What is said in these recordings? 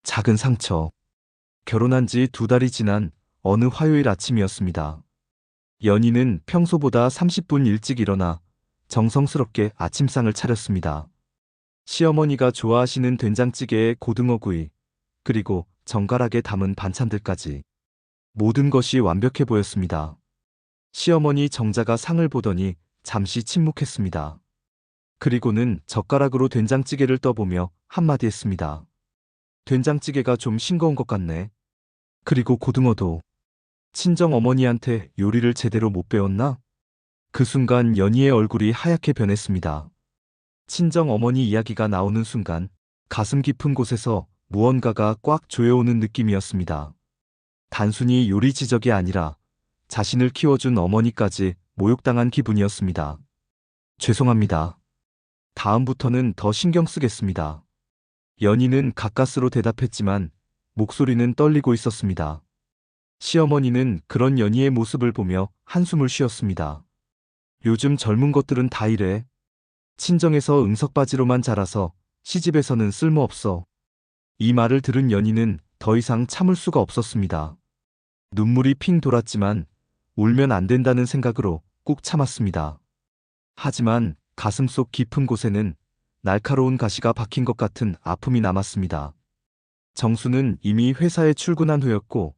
작은 상처. 결혼한 지 2달이 지난 어느 화요일 아침이었습니다. 연희는 평소보다 30분 일찍 일어나 정성스럽게 아침상을 차렸습니다. 시어머니가 좋아하시는 된장찌개에 고등어구이, 그리고 정갈하게 담은 반찬들까지. 모든 것이 완벽해 보였습니다. 시어머니 정자가 상을 보더니 잠시 침묵했습니다. 그리고는 젓가락으로 된장찌개를 떠보며 한마디 했습니다. 된장찌개가 좀 싱거운 것 같네. 그리고 고등어도. 친정 어머니한테 요리를 제대로 못 배웠나? 그 순간 연희의 얼굴이 하얗게 변했습니다. 친정 어머니 이야기가 나오는 순간 가슴 깊은 곳에서 무언가가 꽉 조여오는 느낌이었습니다. 단순히 요리 지적이 아니라 자신을 키워준 어머니까지 모욕당한 기분이었습니다. 죄송합니다. 다음부터는 더 신경 쓰겠습니다. 연희는 가까스로 대답했지만 목소리는 떨리고 있었습니다. 시어머니는 그런 연희의 모습을 보며 한숨을 쉬었습니다. 요즘 젊은 것들은 다 이래. 친정에서 응석바지로만 자라서 시집에서는 쓸모없어. 이 말을 들은 연희는 더 이상 참을 수가 없었습니다. 눈물이 핑 돌았지만 울면 안 된다는 생각으로 꾹 참았습니다. 하지만 가슴속 깊은 곳에는 날카로운 가시가 박힌 것 같은 아픔이 남았습니다. 정수는 이미 회사에 출근한 후였고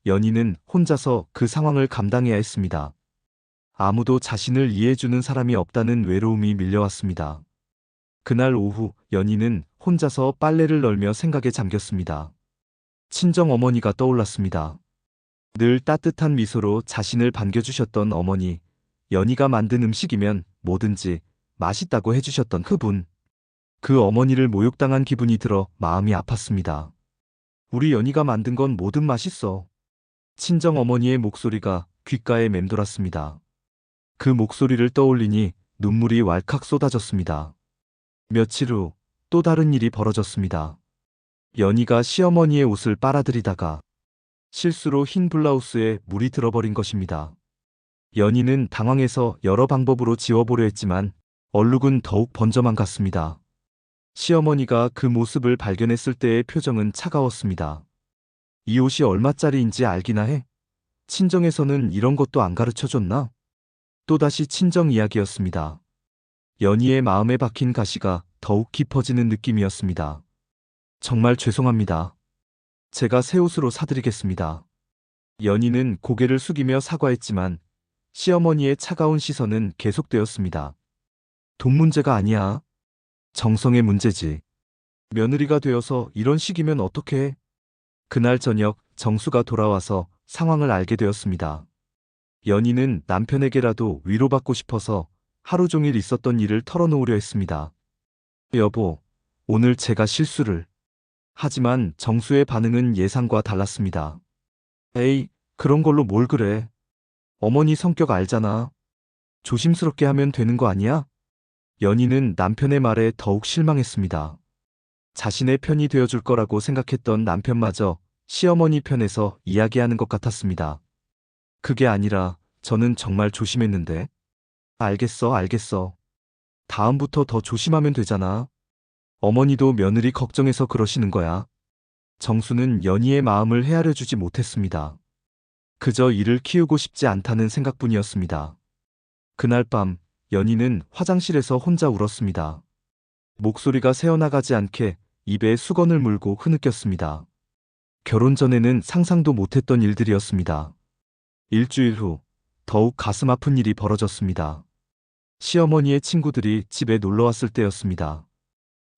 연희는 혼자서 그 상황을 감당해야 했습니다. 아무도 자신을 이해해주는 사람이 없다는 외로움이 밀려왔습니다. 그날 오후 연희는 혼자서 빨래를 널며 생각에 잠겼습니다. 친정 어머니가 떠올랐습니다. 늘 따뜻한 미소로 자신을 반겨주셨던 어머니, 연희가 만든 음식이면 뭐든지 맛있다고 해주셨던 그분. 그 어머니를 모욕당한 기분이 들어 마음이 아팠습니다. 우리 연희가 만든 건 뭐든 맛있어. 친정 어머니의 목소리가 귓가에 맴돌았습니다. 그 목소리를 떠올리니 눈물이 왈칵 쏟아졌습니다. 며칠 후 또 다른 일이 벌어졌습니다. 연희가 시어머니의 옷을 빨아들이다가 실수로 흰 블라우스에 물이 들어버린 것입니다. 연희는 당황해서 여러 방법으로 지워보려 했지만 얼룩은 더욱 번져만 갔습니다. 시어머니가 그 모습을 발견했을 때의 표정은 차가웠습니다. 이 옷이 얼마짜리인지 알기나 해? 친정에서는 이런 것도 안 가르쳐줬나? 또다시 친정 이야기였습니다. 연희의 마음에 박힌 가시가 더욱 깊어지는 느낌이었습니다. 정말 죄송합니다. 제가 새 옷으로 사드리겠습니다. 연희는 고개를 숙이며 사과했지만 시어머니의 차가운 시선은 계속되었습니다. 돈 문제가 아니야. 정성의 문제지. 며느리가 되어서 이런 식이면 어떡해? 그날 저녁 정수가 돌아와서 상황을 알게 되었습니다. 연희는 남편에게라도 위로받고 싶어서 하루 종일 있었던 일을 털어놓으려 했습니다. 여보, 오늘 제가 실수를. 하지만 정수의 반응은 예상과 달랐습니다. 에이, 그런 걸로 뭘 그래. 어머니 성격 알잖아. 조심스럽게 하면 되는 거 아니야? 연희는 남편의 말에 더욱 실망했습니다. 자신의 편이 되어줄 거라고 생각했던 남편마저 시어머니 편에서 이야기하는 것 같았습니다. 그게 아니라 저는 정말 조심했는데. 알겠어. 다음부터 더 조심하면 되잖아. 어머니도 며느리 걱정해서 그러시는 거야. 정수는 연희의 마음을 헤아려 주지 못했습니다. 그저 이를 키우고 싶지 않다는 생각뿐이었습니다. 그날 밤 연희는 화장실에서 혼자 울었습니다. 목소리가 새어나가지 않게 입에 수건을 물고 흐느꼈습니다. 결혼 전에는 상상도 못했던 일들이었습니다. 일주일 후 더욱 가슴 아픈 일이 벌어졌습니다. 시어머니의 친구들이 집에 놀러 왔을 때였습니다.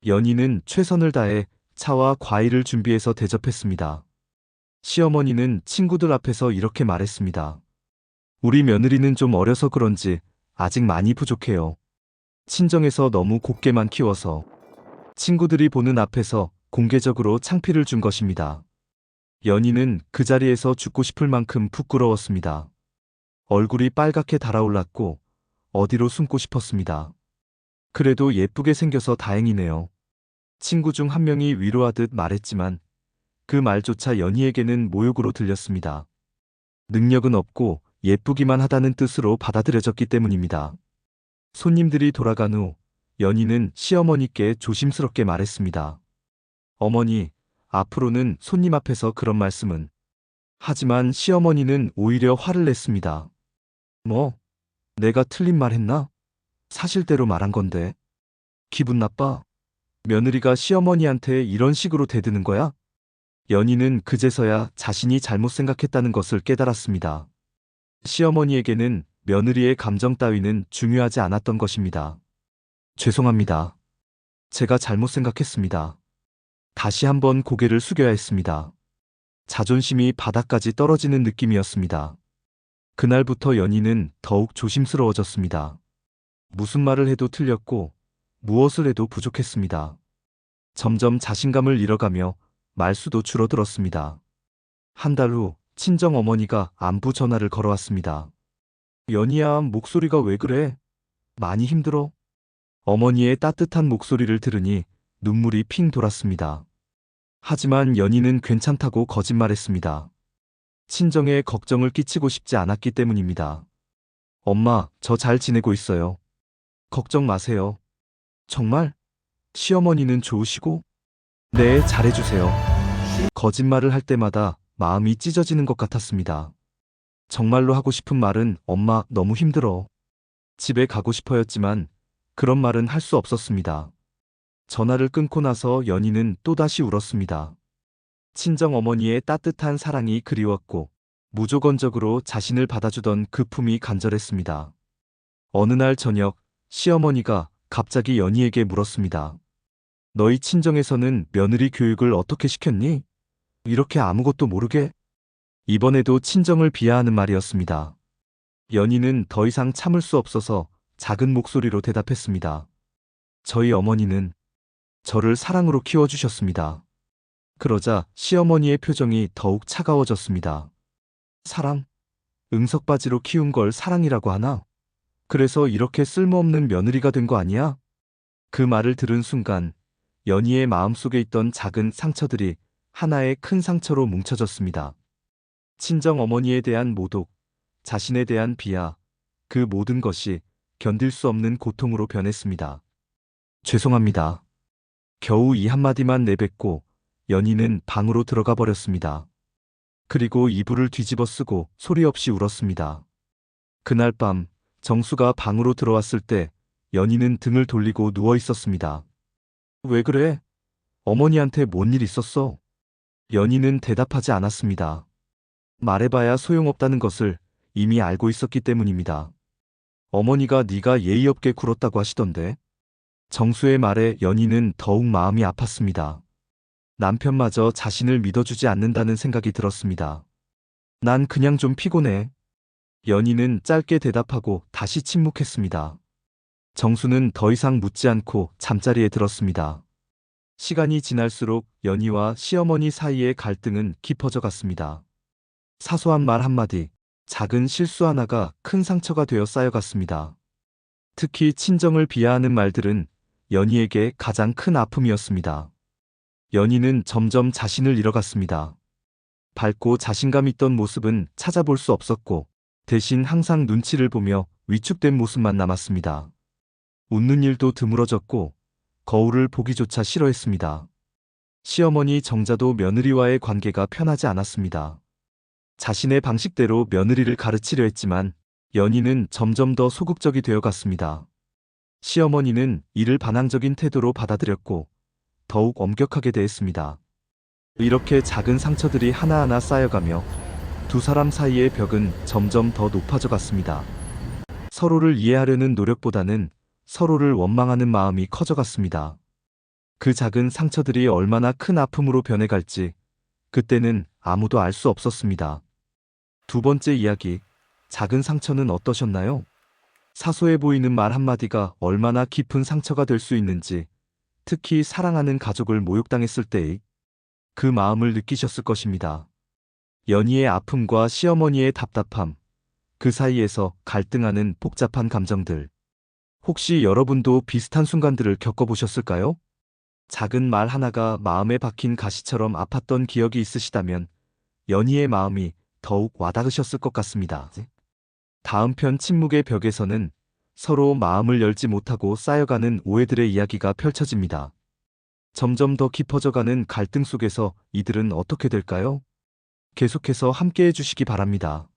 연희는 최선을 다해 차와 과일을 준비해서 대접했습니다. 시어머니는 친구들 앞에서 이렇게 말했습니다. 우리 며느리는 좀 어려서 그런지 아직 많이 부족해요. 친정에서 너무 곱게만 키워서. 친구들이 보는 앞에서 공개적으로 창피를 준 것입니다. 연희는 그 자리에서 죽고 싶을 만큼 부끄러웠습니다. 얼굴이 빨갛게 달아올랐고 어디로 숨고 싶었습니다. 그래도 예쁘게 생겨서 다행이네요. 친구 중 한 명이 위로하듯 말했지만 그 말조차 연희에게는 모욕으로 들렸습니다. 능력은 없고 예쁘기만 하다는 뜻으로 받아들여졌기 때문입니다. 손님들이 돌아간 후 연희는 시어머니께 조심스럽게 말했습니다. 어머니, 앞으로는 손님 앞에서 그런 말씀은. 하지만 시어머니는 오히려 화를 냈습니다. 뭐, 내가 틀린 말 했나? 사실대로 말한 건데. 기분 나빠? 며느리가 시어머니한테 이런 식으로 대드는 거야? 연희는 그제서야 자신이 잘못 생각했다는 것을 깨달았습니다. 시어머니에게는 며느리의 감정 따위는 중요하지 않았던 것입니다. 죄송합니다. 제가 잘못 생각했습니다. 다시 한번 고개를 숙여야 했습니다. 자존심이 바닥까지 떨어지는 느낌이었습니다. 그날부터 연희는 더욱 조심스러워졌습니다. 무슨 말을 해도 틀렸고 무엇을 해도 부족했습니다. 점점 자신감을 잃어가며 말수도 줄어들었습니다. 한 달 후 친정 어머니가 안부 전화를 걸어왔습니다. 연희야, 목소리가 왜 그래? 많이 힘들어? 어머니의 따뜻한 목소리를 들으니 눈물이 핑 돌았습니다. 하지만 연희는 괜찮다고 거짓말했습니다. 친정에 걱정을 끼치고 싶지 않았기 때문입니다. 엄마, 저 잘 지내고 있어요. 걱정 마세요. 정말? 시어머니는 좋으시고? 네, 잘해주세요. 거짓말을 할 때마다 마음이 찢어지는 것 같았습니다. 정말로 하고 싶은 말은 엄마, 너무 힘들어. 집에 가고 싶어였지만 그런 말은 할 수 없었습니다. 전화를 끊고 나서 연희는 또다시 울었습니다. 친정 어머니의 따뜻한 사랑이 그리웠고 무조건적으로 자신을 받아주던 그 품이 간절했습니다. 어느 날 저녁 시어머니가 갑자기 연희에게 물었습니다. 너희 친정에서는 며느리 교육을 어떻게 시켰니? 이렇게 아무것도 모르게? 이번에도 친정을 비하하는 말이었습니다. 연희는 더 이상 참을 수 없어서 작은 목소리로 대답했습니다. 저희 어머니는 저를 사랑으로 키워주셨습니다. 그러자 시어머니의 표정이 더욱 차가워졌습니다. 사랑? 응석바지로 키운 걸 사랑이라고 하나? 그래서 이렇게 쓸모없는 며느리가 된 거 아니야? 그 말을 들은 순간 연희의 마음속에 있던 작은 상처들이 하나의 큰 상처로 뭉쳐졌습니다. 친정 어머니에 대한 모독, 자신에 대한 비하, 그 모든 것이 견딜 수 없는 고통으로 변했습니다. 죄송합니다. 겨우 이 한마디만 내뱉고 연희는 방으로 들어가 버렸습니다. 그리고 이불을 뒤집어 쓰고 소리 없이 울었습니다. 그날 밤 정수가 방으로 들어왔을 때 연희는 등을 돌리고 누워 있었습니다. 왜 그래? 어머니한테 뭔 일 있었어? 연희는 대답하지 않았습니다. 말해봐야 소용없다는 것을 이미 알고 있었기 때문입니다. 어머니가 네가 예의 없게 굴었다고 하시던데. 정수의 말에 연희는 더욱 마음이 아팠습니다. 남편마저 자신을 믿어주지 않는다는 생각이 들었습니다. 난 그냥 좀 피곤해. 연희는 짧게 대답하고 다시 침묵했습니다. 정수는 더 이상 묻지 않고 잠자리에 들었습니다. 시간이 지날수록 연희와 시어머니 사이의 갈등은 깊어져 갔습니다. 사소한 말 한마디, 작은 실수 하나가 큰 상처가 되어 쌓여갔습니다. 특히 친정을 비하하는 말들은 연희에게 가장 큰 아픔이었습니다. 연희는 점점 자신을 잃어갔습니다. 밝고 자신감 있던 모습은 찾아볼 수 없었고 대신 항상 눈치를 보며 위축된 모습만 남았습니다. 웃는 일도 드물어졌고 거울을 보기조차 싫어했습니다. 시어머니 정자도 며느리와의 관계가 편하지 않았습니다. 자신의 방식대로 며느리를 가르치려 했지만 연희는 점점 더 소극적이 되어갔습니다. 시어머니는 이를 반항적인 태도로 받아들였고 더욱 엄격하게 대했습니다. 이렇게 작은 상처들이 하나하나 쌓여가며 두 사람 사이의 벽은 점점 더 높아져 갔습니다. 서로를 이해하려는 노력보다는 서로를 원망하는 마음이 커져갔습니다. 그 작은 상처들이 얼마나 큰 아픔으로 변해갈지 그때는 아무도 알 수 없었습니다. 두 번째 이야기, 작은 상처는 어떠셨나요? 사소해 보이는 말 한마디가 얼마나 깊은 상처가 될 수 있는지, 특히 사랑하는 가족을 모욕당했을 때의 그 마음을 느끼셨을 것입니다. 연희의 아픔과 시어머니의 답답함, 그 사이에서 갈등하는 복잡한 감정들. 혹시 여러분도 비슷한 순간들을 겪어보셨을까요? 작은 말 하나가 마음에 박힌 가시처럼 아팠던 기억이 있으시다면 연희의 마음이 더욱 와닿으셨을 것 같습니다. 다음 편 침묵의 벽에서는 서로 마음을 열지 못하고 쌓여가는 오해들의 이야기가 펼쳐집니다. 점점 더 깊어져가는 갈등 속에서 이들은 어떻게 될까요? 계속해서 함께 해주시기 바랍니다.